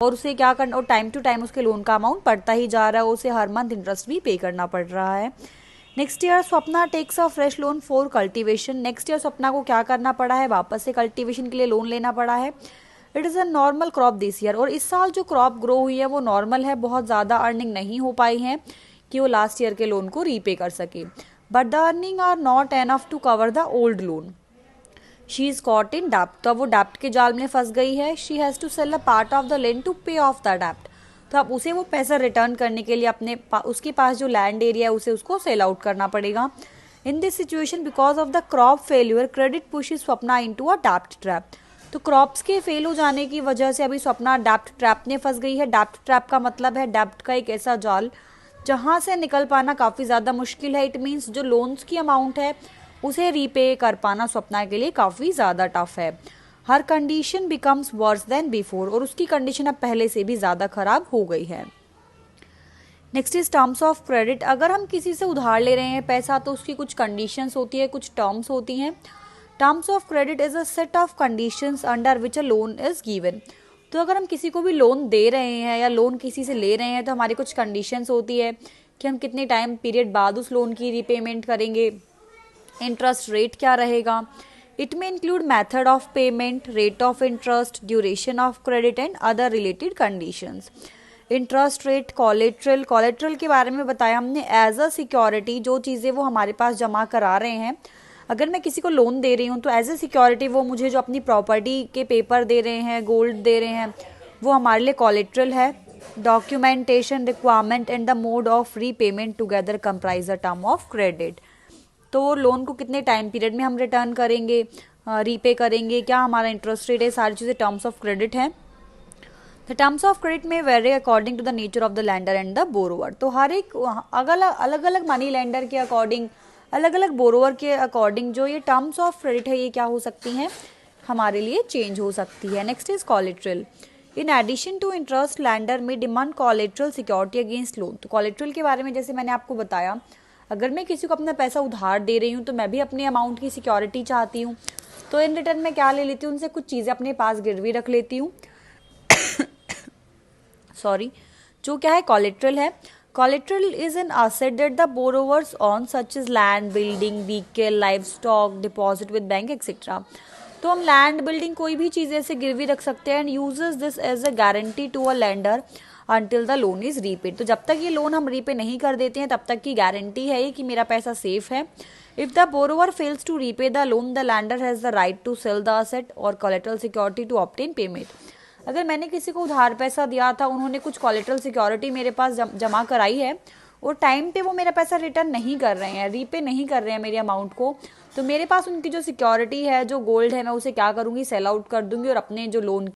और उसे क्या करना, और टाइम टू टाइम उसके लोन का अमाउंट बढ़ता ही जा रहा है, उसे हर मंथ इंटरेस्ट भी पे करना पड़ रहा है। Next year Swapna takes a fresh loan for cultivation. Next year Swapna को क्या करना पड़ा है, वापस से कल्टीवेशन के लिए लोन लेना पड़ा है। It is a normal crop this year, और इस साल जो क्रॉप ग्रो हुई है वो नॉर्मल है, बहुत ज़्यादा अर्निंग नहीं हो पाई है कि वो लास्ट ईयर के लोन को रीपे कर सके, but the earning are not enough to cover the old loan. She is caught in डेप्ट, तो अब वो डेप्ट के जाल में फंस गई है। She has to sell a part of the land to pay off the डेप्ट, तो अब उसे वो पैसा रिटर्न करने के लिए उसके पास जो लैंड एरिया है उसे उसको सेल आउट करना पड़ेगा। In this situation because of the crop failure credit pushes Swapna into a डेप्ट ट्रैप। तो क्रॉप्स के फेल हो जाने की वजह से अभी स्वप्ना डेप्ट ट्रैप में फंस गई है। डेप्ट ट्रैप का मतलब है डेप्ट का एक ऐसा जाल जहां से निकल पाना काफ़ी ज़्यादा मुश्किल है। इट मीन्स जो लोन्स की अमाउंट है उसे रीपे कर पाना स्वप्ना के लिए काफ़ी ज़्यादा टफ है। हर condition becomes worse then before, और उसकी कंडीशन अब पहले से भी ज़्यादा खराब हो गई है। Next is terms of credit. अगर हम किसी से उधार ले रहे हैं पैसा तो उसकी कुछ कंडीशंस होती है, कुछ टर्म्स होती हैं। Terms of credit is a set of conditions under which a loan is given. तो अगर हम किसी को भी लोन दे रहे हैं या लोन किसी से ले रहे हैं तो हमारी कुछ कंडीशंस होती है कि हम कितने टाइम पीरियड बाद उस लोन की रीपेमेंट करेंगे, इंटरेस्ट रेट क्या रहेगा। इट में include method of payment, rate of interest, duration of credit and other related conditions. Interest rate, collateral, collateral के बारे में बताया हमने, एज अ सिक्योरिटी जो चीज़ें वो हमारे पास जमा करा रहे हैं। अगर मैं किसी को लोन दे रही हूँ तो एज ए सिक्योरिटी वो मुझे जो अपनी प्रॉपर्टी के पेपर दे रहे हैं, गोल्ड दे रहे हैं, वो हमारे लिए कोलेट्रल है। Documentation requirement and the mode of repayment together comprise a term of credit. तो लोन को कितने टाइम पीरियड में हम रिटर्न करेंगे, रीपे करेंगे, क्या हमारा इंटरेस्ट रेट है, सारी चीज़ें टर्म्स ऑफ क्रेडिट हैं। द टर्म्स ऑफ क्रेडिट में vary according to the nature of the lender and the borrower. तो हर एक अलग अलग मनी लैंडर के अकॉर्डिंग, अलग अलग बोरोवर के अकॉर्डिंग जो ये टर्म्स ऑफ क्रेडिट है ये क्या हो सकती हैं, हमारे लिए चेंज हो सकती है। Next is collateral. In addition to interest lender में demand collateral security against loan. तो कोलेट्रल के बारे में जैसे मैंने आपको बताया, अगर मैं किसी को अपना पैसा उधार दे रही हूँ तो मैं भी अपने अमाउंट की सिक्योरिटी चाहती हूँ, तो इन रिटर्न में क्या ले लेती हूँ, उनसे कुछ चीज़ें अपने पास गिरवी रख लेती हूँ सॉरी, जो क्या है कोलेट्रल है। Collateral is an asset that the borrowers on such is land, building, vehicle, live stock, deposit with bank etcetera. तो हम लैंड, बिल्डिंग, कोई भी चीज़ ऐसे गिरवी रख सकते हैं and uses this as a guarantee to a lender until the loan is repaid. तो जब तक ये लोन हम रीपे नहीं कर देते हैं तब तक की गारंटी है कि मेरा पैसा सेफ है। If the borrower fails to repay the loan the lender has the right to sell the asset और collateral security to obtain payment. अगर मैंने किसी को उधार पैसा दिया था, उन्होंने कुछ कोलेट्रल सिक्योरिटी मेरे पास जमा कराई है और टाइम पे वो मेरा पैसा रिटर्न नहीं कर रहे हैं, रीपे नहीं कर रहे हैं मेरे अमाउंट को, तो मेरे पास उनकी जो सिक्योरिटी है, जो गोल्ड है, मैं उसे क्या करूँगी, सेल आउट कर दूंगी और अपने जो लोन